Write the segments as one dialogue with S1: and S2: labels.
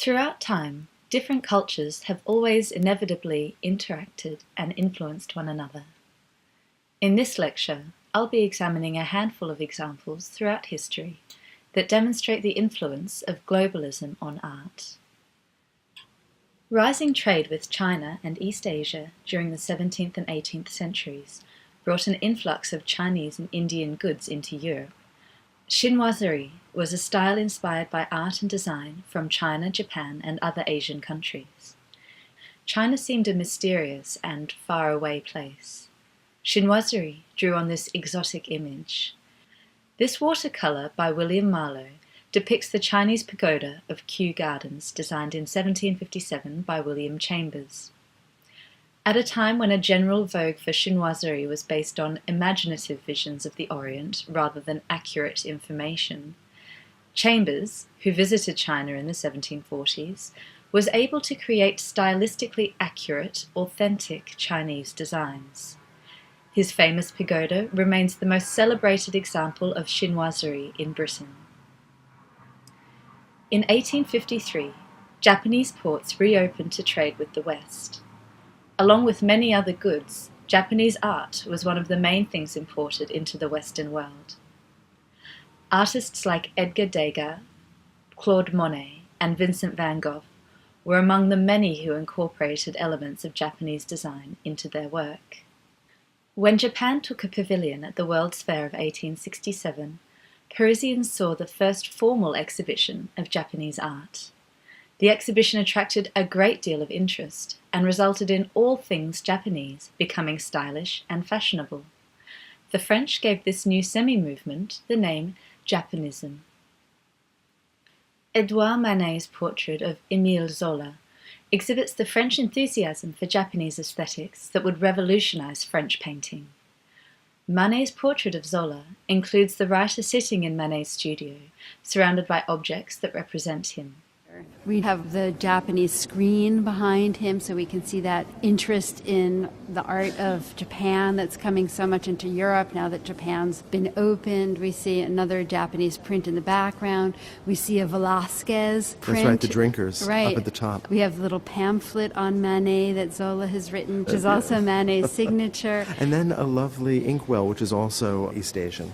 S1: Throughout time, different cultures have always inevitably interacted and influenced one another. In this lecture, I'll be examining a handful of examples throughout history that demonstrate the influence of globalism on art. Rising trade with China and East Asia during the 17th and 18th centuries brought an influx of Chinese and Indian goods into Europe. Chinoiserie was a style inspired by art and design from China, Japan, and other Asian countries. China seemed a mysterious and far-away place. Chinoiserie drew on this exotic image. This watercolour by William Marlowe depicts the Chinese pagoda of Kew Gardens, designed in 1757 by William Chambers. At a time when a general vogue for chinoiserie was based on imaginative visions of the Orient rather than accurate information, Chambers, who visited China in the 1740s, was able to create stylistically accurate, authentic Chinese designs. His famous pagoda remains the most celebrated example of chinoiserie in Britain. In 1853, Japanese ports reopened to trade with the West. Along with many other goods, Japanese art was one of the main things imported into the Western world. Artists like Edgar Degas, Claude Monet, and Vincent van Gogh were among the many who incorporated elements of Japanese design into their work. When Japan took a pavilion at the World's Fair of 1867, Parisians saw the first formal exhibition of Japanese art. The exhibition attracted a great deal of interest and resulted in all things Japanese becoming stylish and fashionable. The French gave this new semi-movement the name Japonism. Edouard Manet's portrait of Émile Zola exhibits the French enthusiasm for Japanese aesthetics that would revolutionize French painting. Manet's portrait of Zola includes the writer sitting in Manet's studio, surrounded by objects that represent him.
S2: We have the Japanese screen behind him, so we can see that interest in the art of Japan that's coming so much into Europe now that Japan's been opened. We see another Japanese print in the background. We see a Velázquez print.
S3: That's right, the drinkers
S2: right
S3: up at the top.
S2: We have a little pamphlet on Manet that Zola has written, which is also Manet's signature.
S3: And then a lovely inkwell, which is also East Asian.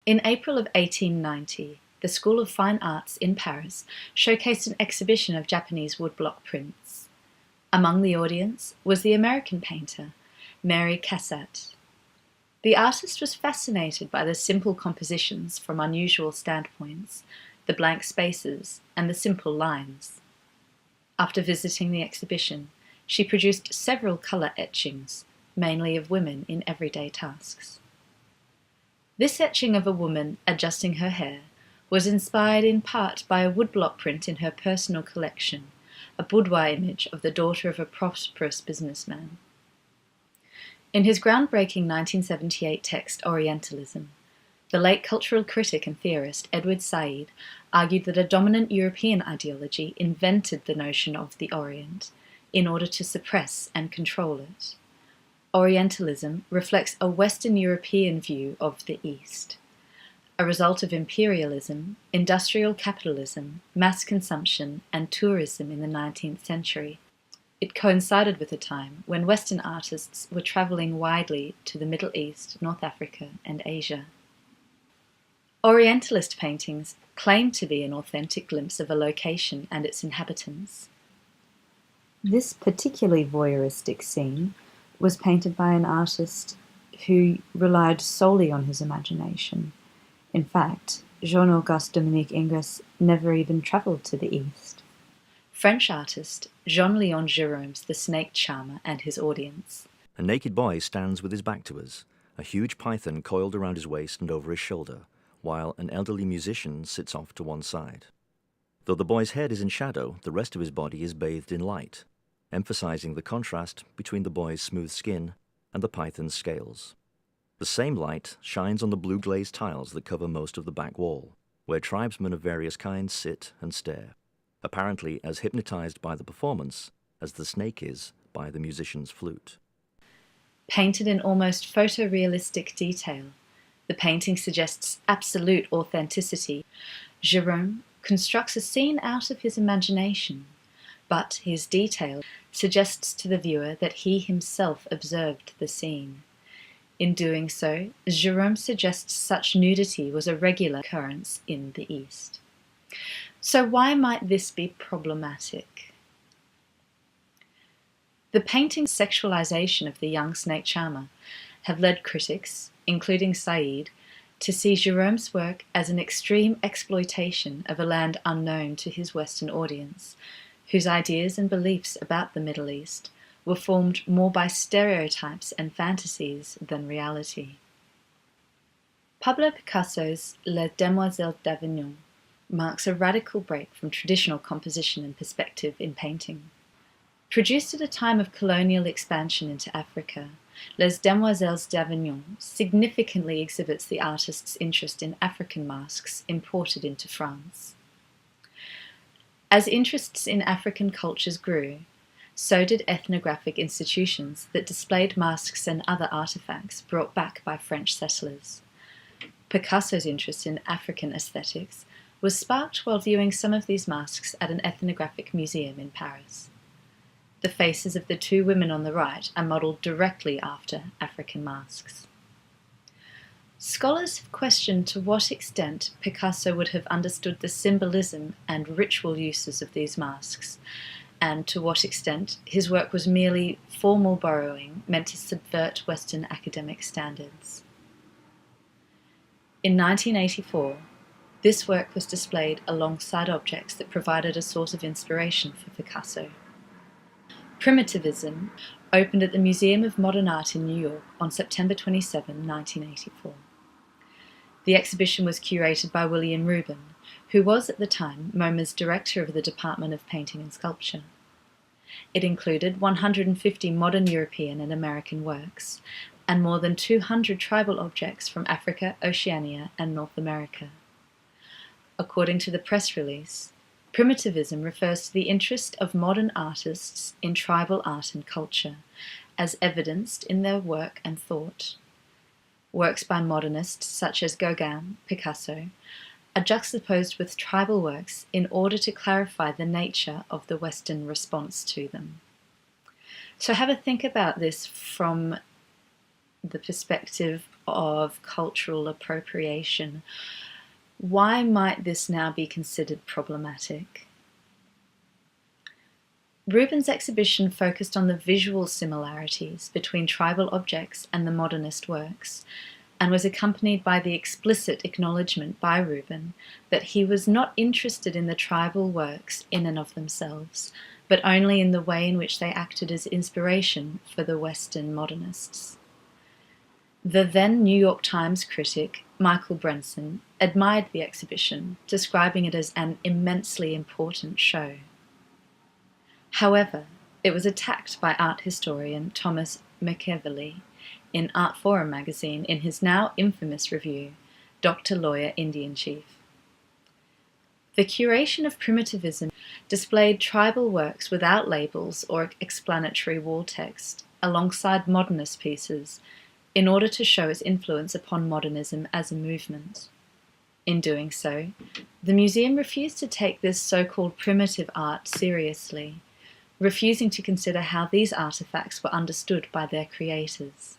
S1: In April of 1890, the School of Fine Arts in Paris showcased an exhibition of Japanese woodblock prints. Among the audience was the American painter, Mary Cassatt. The artist was fascinated by the simple compositions from unusual standpoints, the blank spaces, and the simple lines. After visiting the exhibition, she produced several colour etchings, mainly of women in everyday tasks. This etching of a woman adjusting her hair was inspired in part by a woodblock print in her personal collection, a boudoir image of the daughter of a prosperous businessman. In his groundbreaking 1978 text Orientalism, the late cultural critic and theorist Edward Said argued that a dominant European ideology invented the notion of the Orient in order to suppress and control it. Orientalism reflects a Western European view of the East, a result of imperialism, industrial capitalism, mass consumption, and tourism in the 19th century. It coincided with a time when Western artists were travelling widely to the Middle East, North Africa, and Asia. Orientalist paintings claim to be an authentic glimpse of a location and its inhabitants. This particularly voyeuristic scene was painted by an artist who relied solely on his imagination. In fact, Jean-Auguste Dominique Ingres never even travelled to the East. French artist Jean-Léon Gérôme's The Snake Charmer and his audience.
S4: A naked boy stands with his back to us, a huge python coiled around his waist and over his shoulder, while an elderly musician sits off to one side. Though the boy's head is in shadow, the rest of his body is bathed in light, emphasizing the contrast between the boy's smooth skin and the python's scales. The same light shines on the blue glazed tiles that cover most of the back wall, where tribesmen of various kinds sit and stare, apparently as hypnotized by the performance as the snake is by the musician's flute.
S1: Painted in almost photorealistic detail, the painting suggests absolute authenticity. Gérôme constructs a scene out of his imagination, but his detail suggests to the viewer that he himself observed the scene. In doing so, Gérôme suggests such nudity was a regular occurrence in the East. So why might this be problematic? The painting's sexualization of the young snake charmer have led critics, including Said, to see Gérôme's work as an extreme exploitation of a land unknown to his Western audience, whose ideas and beliefs about the Middle East were formed more by stereotypes and fantasies than reality. Pablo Picasso's Les Demoiselles d'Avignon marks a radical break from traditional composition and perspective in painting. Produced at a time of colonial expansion into Africa, Les Demoiselles d'Avignon significantly exhibits the artist's interest in African masks imported into France. As interests in African cultures grew, so did ethnographic institutions that displayed masks and other artifacts brought back by French settlers. Picasso's interest in African aesthetics was sparked while viewing some of these masks at an ethnographic museum in Paris. The faces of the two women on the right are modelled directly after African masks. Scholars have questioned to what extent Picasso would have understood the symbolism and ritual uses of these masks, and to what extent his work was merely formal borrowing meant to subvert Western academic standards. In 1984, this work was displayed alongside objects that provided a source of inspiration for Picasso. Primitivism opened at the Museum of Modern Art in New York on September 27, 1984. The exhibition was curated by William Rubin, who was at the time MoMA's director of the Department of Painting and Sculpture. It included 150 modern European and American works, and more than 200 tribal objects from Africa, Oceania, and North America. According to the press release, Primitivism refers to the interest of modern artists in tribal art and culture, as evidenced in their work and thought. Works by modernists such as Gauguin, Picasso, are juxtaposed with tribal works in order to clarify the nature of the Western response to them. So have a think about this from the perspective of cultural appropriation. Why might this now be considered problematic? Rubin's exhibition focused on the visual similarities between tribal objects and the modernist works, and was accompanied by the explicit acknowledgement by Rubin that he was not interested in the tribal works in and of themselves, but only in the way in which they acted as inspiration for the Western modernists. The then New York Times critic, Michael Brenson, admired the exhibition, describing it as an immensely important show. However, it was attacked by art historian Thomas McEvely in Art Forum magazine in his now infamous review, Dr. Lawyer, Indian Chief. The curation of Primitivism displayed tribal works without labels or explanatory wall text, alongside modernist pieces, in order to show its influence upon modernism as a movement. In doing so, the museum refused to take this so-called primitive art seriously, refusing to consider how these artifacts were understood by their creators.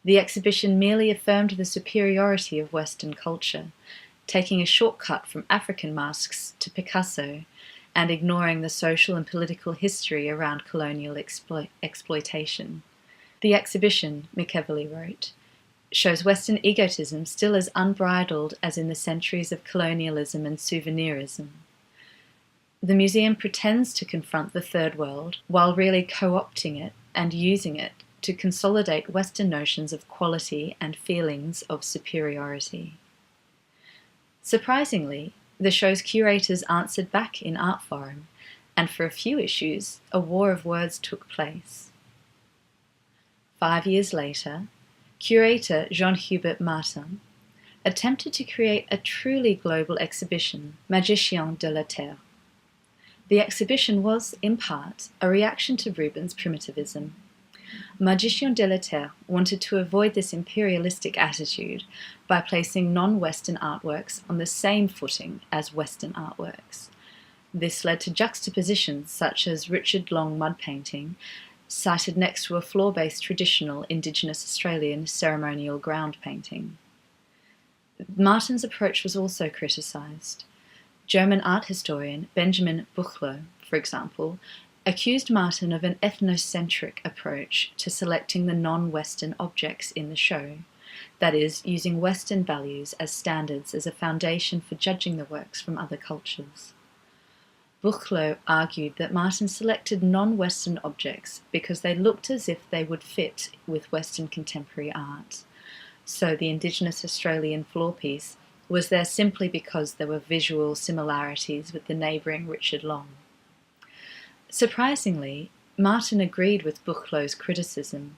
S1: The exhibition merely affirmed the superiority of Western culture, taking a shortcut from African masks to Picasso and ignoring the social and political history around colonial exploitation. The exhibition, McEvely wrote, shows Western egotism still as unbridled as in the centuries of colonialism and souvenirism. The museum pretends to confront the Third World while really co-opting it and using it to consolidate Western notions of quality and feelings of superiority. Surprisingly, the show's curators answered back in Art Forum, and for a few issues, a war of words took place. 5 years later, curator Jean-Hubert Martin attempted to create a truly global exhibition, Magiciens de la Terre. The exhibition was, in part, a reaction to Rubin's Primitivism, Magiciens de la Terre wanted to avoid this imperialistic attitude by placing non-Western artworks on the same footing as Western artworks. This led to juxtapositions such as Richard Long mud painting, sited next to a floor-based traditional Indigenous Australian ceremonial ground painting. Martin's approach was also criticised. German art historian Benjamin Buchloh, for example, accused Martin of an ethnocentric approach to selecting the non-Western objects in the show, that is, using Western values as standards as a foundation for judging the works from other cultures. Buchloh argued that Martin selected non-Western objects because they looked as if they would fit with Western contemporary art. So the Indigenous Australian floor piece was there simply because there were visual similarities with the neighbouring Richard Long. Surprisingly, Martin agreed with Buchloh's criticism,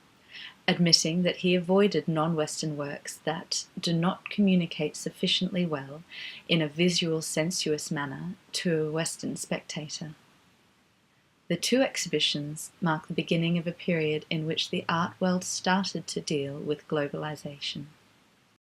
S1: admitting that he avoided non-Western works that do not communicate sufficiently well in a visual sensuous manner to a Western spectator. The two exhibitions mark the beginning of a period in which the art world started to deal with globalisation.